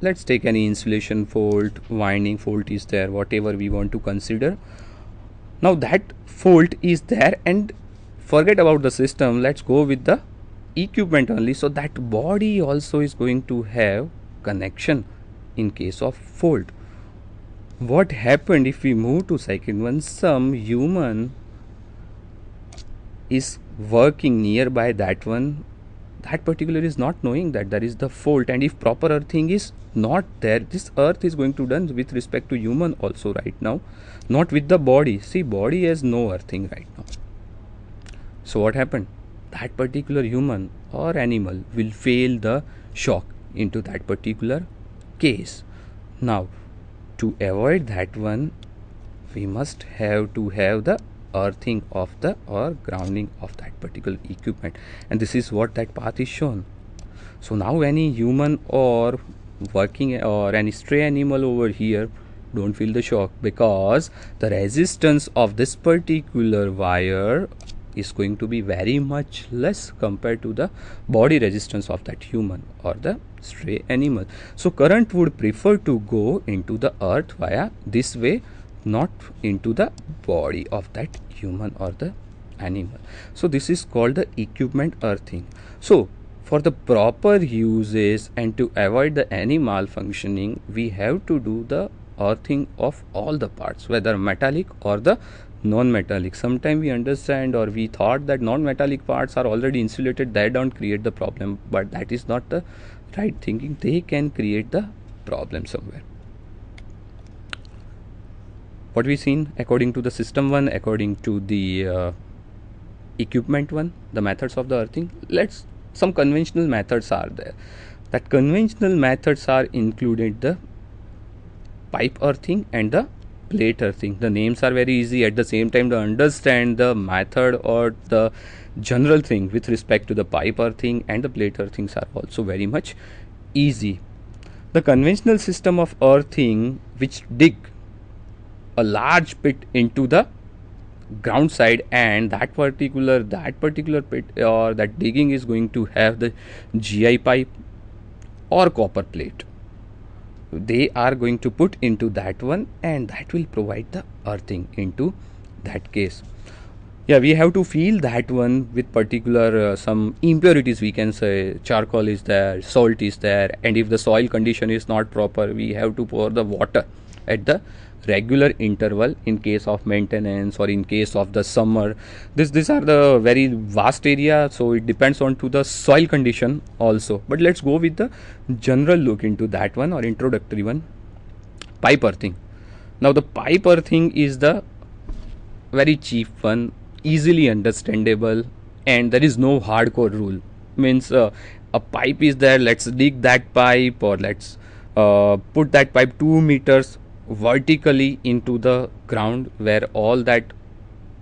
let's take any insulation fault, winding fault is there, whatever we want to consider. Now that fault is there, and forget about the system, let's go with the equipment only. So that body also is going to have connection in case of fault. What happened if we move to second one? Some human is working nearby that one, that particular is not knowing that there is the fault, and if proper earthing is not there, this earth is going to done with respect to human also right now, not with the body. See, body has no earthing right now. So what happened? That particular human or animal will fail the shock into that particular case. Now to avoid that one, we must have to have the earthing of the or grounding of that particular equipment, and this is what that path is shown. So now any human or working or any stray animal over here don't feel the shock, because the resistance of this particular wire is going to be very much less compared to the body resistance of that human or the stray animal. So current would prefer to go into the earth via this way, not into the body of that human or the animal. So this is called the equipment earthing. So for the proper uses and to avoid the any malfunctioning, we have to do the earthing of all the parts, whether metallic or the non-metallic. Sometimes we understand or we thought that non-metallic parts are already insulated, they don't create the problem, but that is not the right thinking. They can create the problem somewhere. What we seen according to the system one, according to the equipment one, the methods of the earthing. Some conventional methods are there. That conventional methods are included the pipe earthing and the plate earthing. The names are very easy, at the same time to understand the method or the general thing with respect to the pipe earthing and the plate earthings are also very much easy. The conventional system of earthing, which dig a large pit into the ground side, and that particular pit or that digging is going to have the GI pipe or copper plate. They are going to put into that one, and that will provide the earthing into that case. Yeah, we have to feel that one with particular some impurities, we can say charcoal is there, salt is there, and if the soil condition is not proper, we have to pour the water at the regular interval in case of maintenance or in case of the summer. These are the very vast area, so it depends on to the soil condition also. But let's go with the general look into that one or introductory one. Pipe earthing. Now the pipe earthing is the very cheap one, easily understandable, and there is no hardcore rule. Means a pipe is there, let's dig that pipe, or let's put that pipe 2 meters vertically into the ground, where all that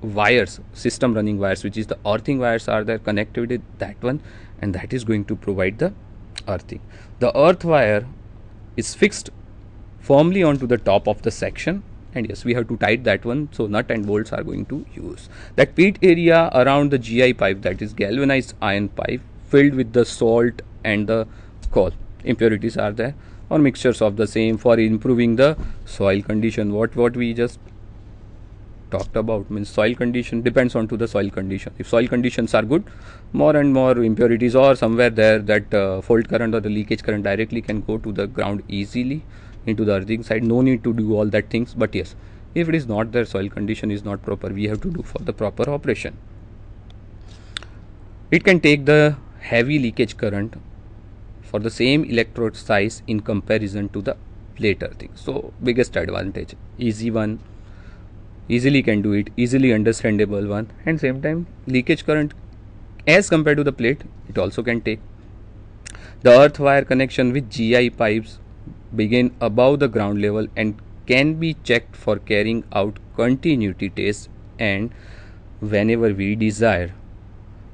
wires, system running wires, which is the earthing wires, are there connected with that one, and that is going to provide the earthing. The earth wire is fixed firmly onto the top of the section, and yes, we have to tight that one, so nut and bolts are going to use. That pit area around the GI pipe, that is galvanized iron pipe, filled with the salt and the coal. Impurities are there or mixtures of the same for improving the soil condition. What we just talked about, means soil condition depends on to the soil condition. If soil conditions are good, more and more impurities or somewhere there, that fault current or the leakage current directly can go to the ground easily into the earthing side. No need to do all that things. But yes, if it is not there, soil condition is not proper, we have to do for the proper operation. It can take the heavy leakage current for the same electrode size in comparison to the plate earthing. So biggest advantage, easy one, easily can do it, easily understandable one, and same time leakage current as compared to the plate it also can take. The earth wire connection with GI pipes begin above the ground level and can be checked for carrying out continuity tests and whenever we desire,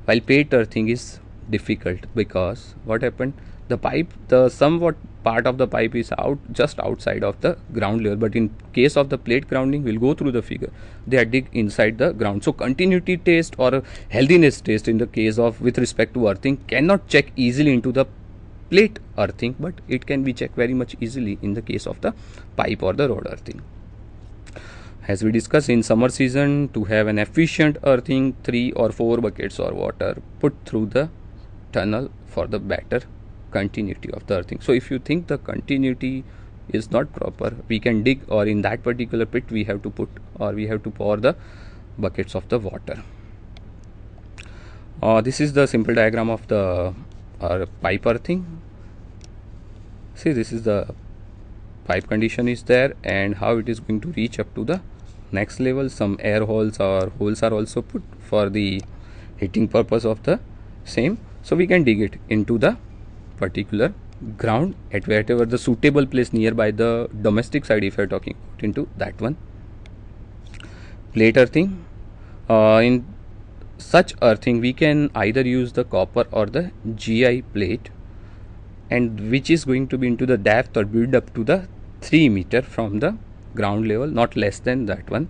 while plate earthing is difficult, because what happened, the pipe, the somewhat part of the pipe is just outside of the ground level, but in case of the plate grounding, we'll go through the figure, they are dig inside the ground. So continuity test or healthiness test in the case of with respect to earthing cannot check easily into the plate earthing, but it can be checked very much easily in the case of the pipe or the rod earthing. As we discussed, in summer season, to have an efficient earthing, 3 or 4 buckets of water put through the tunnel for the better continuity of the earthing. So if you think the continuity is not proper, we can dig, or in that particular pit we have to put, or we have to pour the buckets of the water. This is the simple diagram of the pipe earthing. See, this is the pipe condition is there, and how it is going to reach up to the next level. Some air holes or holes are also put for the heating purpose of the same. So we can dig it into the particular ground at whatever the suitable place nearby the domestic side, if you are talking into that one. Plate earthing. In such earthing we can either use the copper or the GI plate, and which is going to be into the depth or build up to the 3 meter from the ground level, not less than that one.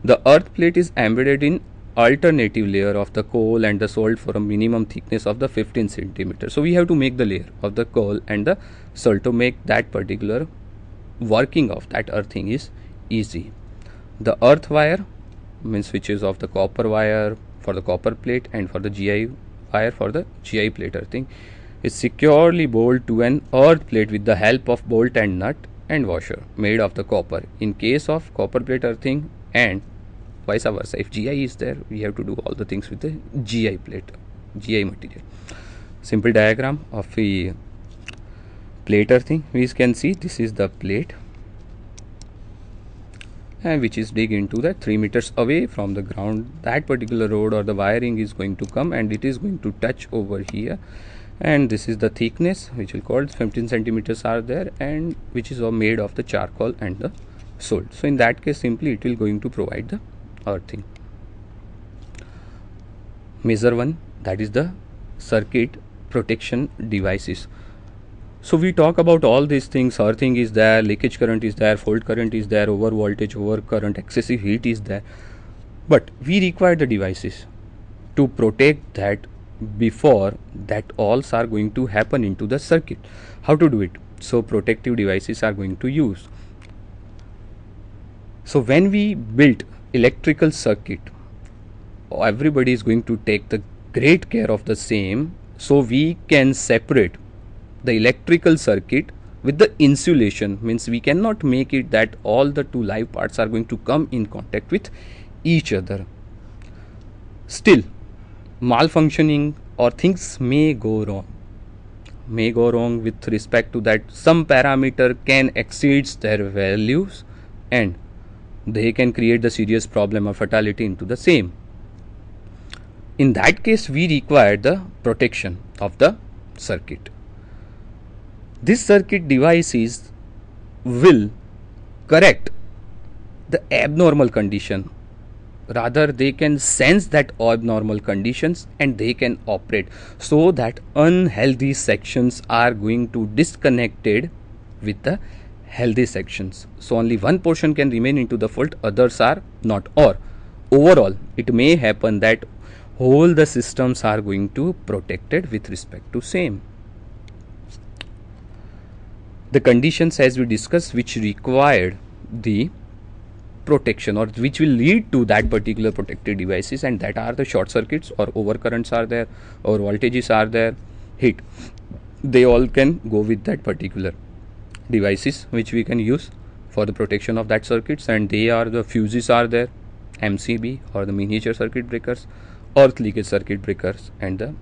The earth plate is embedded in alternative layer of the coal and the salt for a minimum thickness of the 15 centimeter. So we have to make the layer of the coal and the salt to make that particular working of that earthing is easy. The earth wire means which is of the copper wire for the copper plate and for the GI wire for the GI plate earthing is securely bolted to an earth plate with the help of bolt and nut and washer made of the copper in case of copper plate earthing, and vice versa. If GI is there, we have to do all the things with the GI plate, GI material. Simple diagram of the plate earthing. We can see this is the plate, and which is dig into that 3 meters away from the ground. That particular road or the wiring is going to come and it is going to touch over here, and this is the thickness which will call 15 centimeters are there, and which is all made of the charcoal and the salt. So in that case simply it will going to provide the earthing. Measure 1, that is the circuit protection devices. So we talk about all these things. Earthing is there, leakage current is there, fault current is there, over voltage, over current, excessive heat is there, but we require the devices to protect that before that alls are going to happen into the circuit. How to do it? So protective devices are going to use. So when we built electrical circuit, everybody is going to take the great care of the same, so we can separate the electrical circuit with the insulation. Means we cannot make it that all the two live parts are going to come in contact with each other. Still malfunctioning or things may go wrong with respect to that. Some parameter can exceed their values and they can create the serious problem or fatality into the same. In that case we require the protection of the circuit. This circuit devices will correct the abnormal condition, rather they can sense that abnormal conditions and they can operate so that unhealthy sections are going to disconnected with the healthy sections. So only one portion can remain into the fault, others are not, or overall it may happen that all the systems are going to protected with respect to same. The conditions as we discussed which required the protection or which will lead to that particular protected devices, and that are the short circuits or overcurrents are there, or voltages are there, heat, they all can go with that particular devices which we can use for the protection of that circuits. And they are the fuses are there, MCB or the miniature circuit breakers, earth leakage circuit breakers, and the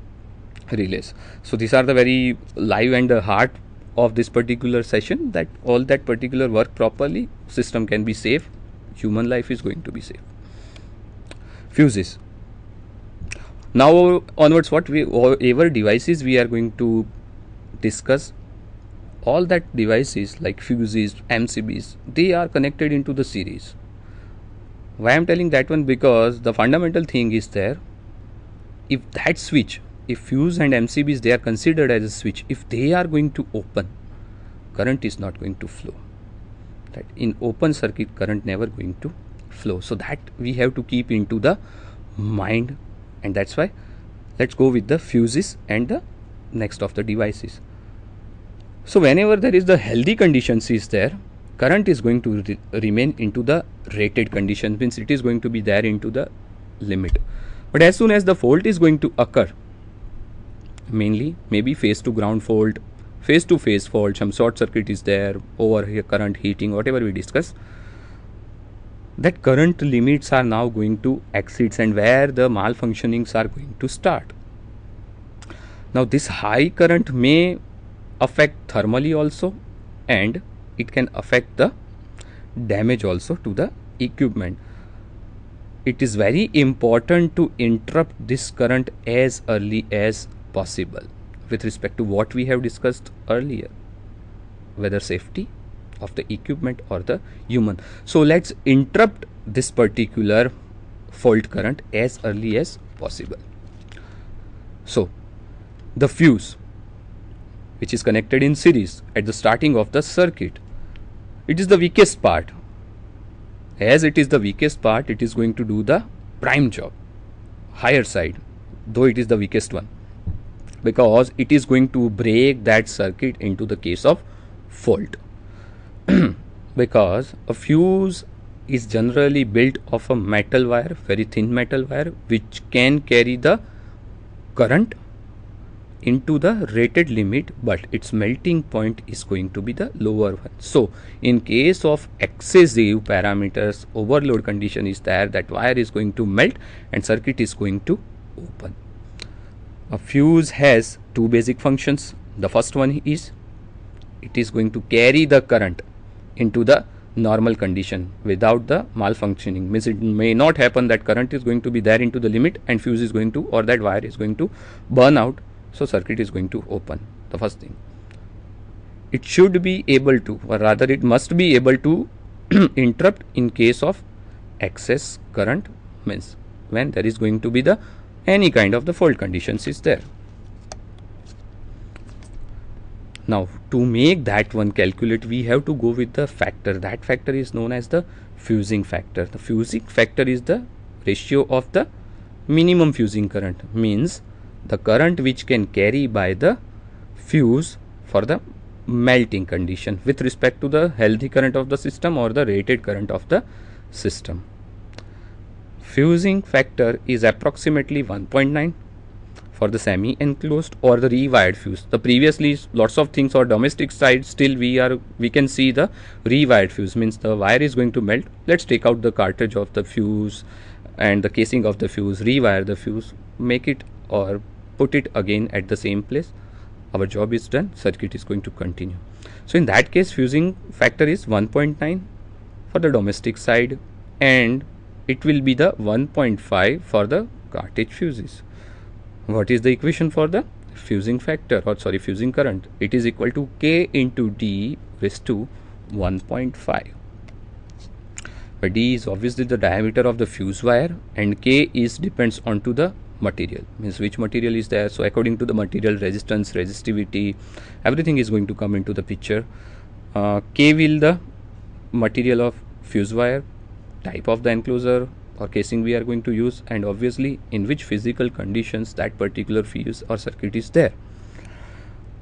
relays. So these are the very live and the heart of this particular session, that all that particular work properly, system can be safe, human life is going to be safe. Fuses. Now onwards, whatever devices we are going to discuss, all that devices like fuses, MCBs, they are connected into the series. Why I am telling that one? Because the fundamental thing is there. If that switch, if fuse and MCBs, they are considered as a switch, if they are going to open, current is not going to flow. That in open circuit, current never going to flow. So that we have to keep into the mind, and that's why let's go with the fuses and the next of the devices. So whenever there is the healthy conditions is there, current is going to remain into the rated condition, means it is going to be there into the limit. But as soon as the fault is going to occur, mainly maybe phase to ground fault, phase to phase fault, some short circuit is there, over here current heating, whatever we discuss, that current limits are now going to exceed, and where the malfunctionings are going to start. Now this high current may affect thermally also, and it can affect the damage also to the equipment. It is very important to interrupt this current as early as possible with respect to what we have discussed earlier, whether safety of the equipment or the human. So let's interrupt this particular fault current as early as possible. So the fuse, which is connected in series at the starting of the circuit, it is the weakest part. As it is the weakest part, it is going to do the prime job, higher side, though it is the weakest one, because it is going to break that circuit into the case of fault. Because a fuse is generally built of a metal wire, very thin metal wire, which can carry the current into the rated limit, but its melting point is going to be the lower one. So in case of excessive parameters, overload condition is there, that wire is going to melt and circuit is going to open. A fuse has two basic functions. The first one is it is going to carry the current into the normal condition without the malfunctioning. Means it may not happen that current is going to be there into the limit and fuse is going to, or that wire is going to burn out, so circuit is going to open. The first thing, it should be able to, or rather it must be able to interrupt in case of excess current, means when there is going to be the any kind of the fault conditions is there. Now to make that one calculate, we have to go with the factor. That factor is known as the fusing factor. The fusing factor is the ratio of the minimum fusing current, means the current which can carry by the fuse for the melting condition with respect to the healthy current of the system or the rated current of the system. Fusing factor is approximately 1.9 for the semi-enclosed or the rewired fuse. The previously lots of things or domestic side, still we can see the rewired fuse, means the wire is going to melt. Let's take out the cartridge of the fuse and the casing of the fuse, rewire the fuse, make it or put it again at the same place. Our job is done, circuit is going to continue. So in that case, fusing factor is 1.9 for the domestic side, and it will be the 1.5 for the cartridge fuses. What is the equation for the fusing factor, or sorry, fusing current? It is equal to K into D raised to 1.5. Where D is obviously the diameter of the fuse wire and K is depends on to the material, means which material is there. So according to the material, resistance, resistivity, everything is going to come into the picture. K will the material of fuse wire, type of the enclosure or casing we are going to use, and obviously in which physical conditions that particular fuse or circuit is there.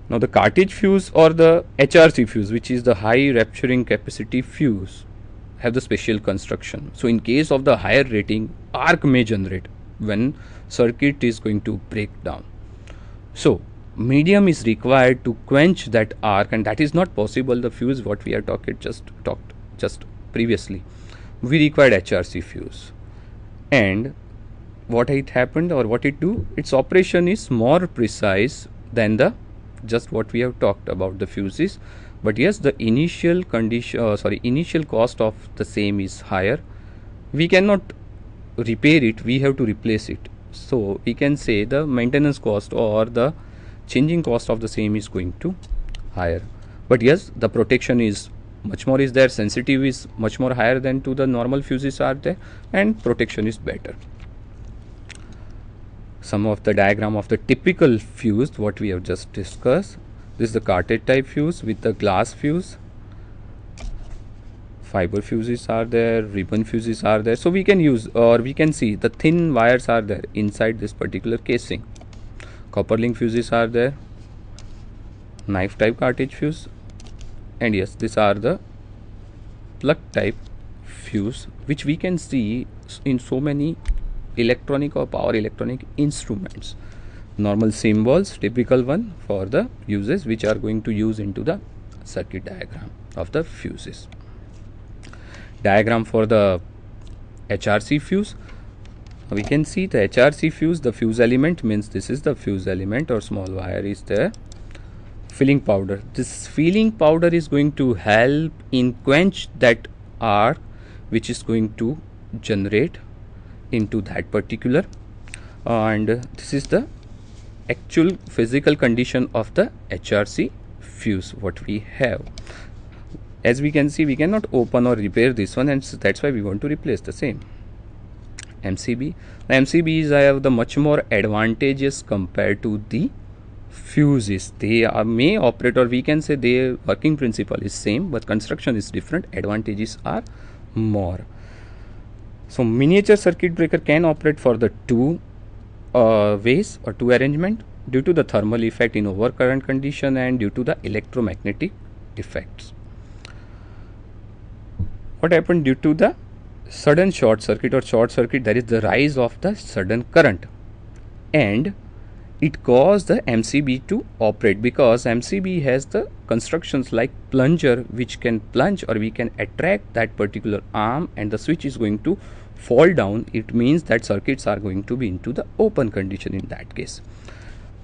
Now the cartridge fuse or the HRC fuse, which is the high rupturing capacity fuse, have the special construction. So in case of the higher rating, arc may generate when circuit is going to break down. So medium is required to quench that arc, and that is not possible. The fuse what we are talked just previously, we required HRC fuse, and what it happened or what it do, its operation is more precise than the just what we have talked about the fuses. But yes, the initial condition initial cost of the same is higher. We cannot repair it, we have to replace it. So we can say the maintenance cost or the changing cost of the same is going to higher. But yes, the protection is much more is there, sensitive is much more higher than to the normal fuses are there, and protection is better. Some of the diagram of the typical fuse what we have just discussed. This is the cartridge type fuse with the glass fuse. Fiber fuses are there, ribbon fuses are there. So we can use, or we can see the thin wires are there inside this particular casing. Copper link fuses are there, knife type cartridge fuse, and yes, these are the plug type fuse which we can see in so many electronic or power electronic instruments. Normal symbols, typical one for the uses which are going to use into the circuit diagram of the fuses. Diagram for the HRC fuse. We can see the HRC fuse, the fuse element means this is the fuse element or small wire is there. Filling powder. This filling powder is going to help in quench that arc which is going to generate into that particular, and this is the actual physical condition of the HRC fuse what we have. As we can see, we cannot open or repair this one, and that's why we want to replace the same. MCB. The MCBs have the much more advantages compared to the fuses. They may operate, or we can say their working principle is same, but construction is different. Advantages are more. So miniature circuit breaker can operate for the two ways or two arrangement due to the thermal effect in overcurrent condition and due to the electromagnetic effects. What happened due to the sudden short circuit or short circuit? There is the rise of the sudden current, and it caused the MCB to operate because MCB has the constructions like plunger which can plunge, or we can attract that particular arm and the switch is going to fall down. It means that circuits are going to be into the open condition in that case.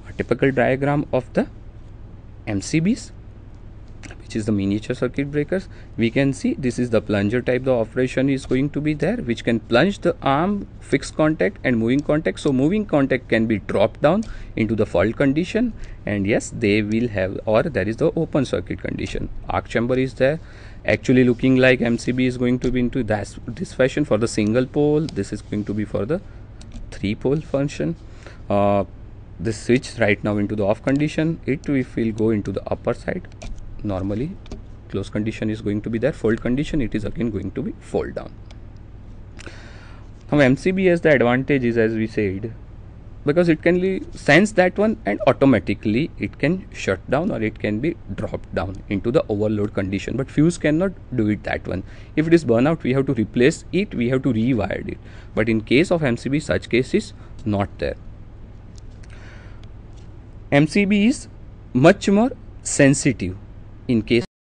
A typical diagram of the MCBs, which is the miniature circuit breakers, we can see this is the plunger type. The operation is going to be there which can plunge the arm, fixed contact and moving contact. So moving contact can be dropped down into the fault condition, and yes, they will have, or there is the open circuit condition. Arc chamber is there, actually looking like MCB is going to be into this fashion for the single pole. This is going to be for the 3-pole function. This switch right now into the off condition, it will go into the upper side. Normally close condition is going to be there, fold condition it is again going to be fold down. Now MCB has the advantages, as we said, because it can sense that one and automatically it can shut down or it can be dropped down into the overload condition, but fuse cannot do it that one. If it is burnout, we have to replace it, we have to rewire it, but in case of MCB such case is not there. MCB is much more sensitive in case